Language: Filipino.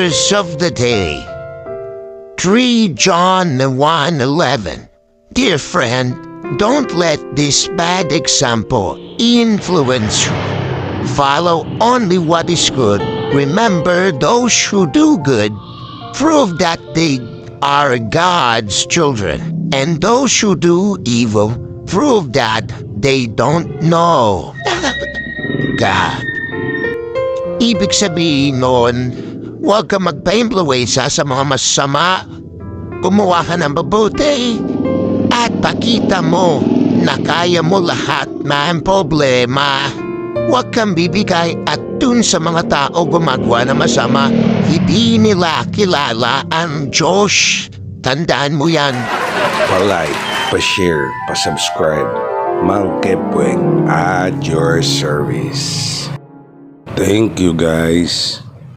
verse of the day. 3 John 1:11. Dear friend, don't let this bad example influence you. Follow only what is good. Remember, those who do good prove that they are God's children. And those who do evil prove that they don't know God. Ibig sabihin noon, huwag ka magpa-influence sa mga masama. Gumawa ka ng mabuti at pakita mo na kaya mo lahat ng problema. Huwag kang bibigay at dun sa mga tao gumagawa ng masama, hindi nila kilala ang Diyos. Tandaan mo yan. Pa-like, pa-share, pa-subscribe. Mang Kepweng at your service. Thank you guys.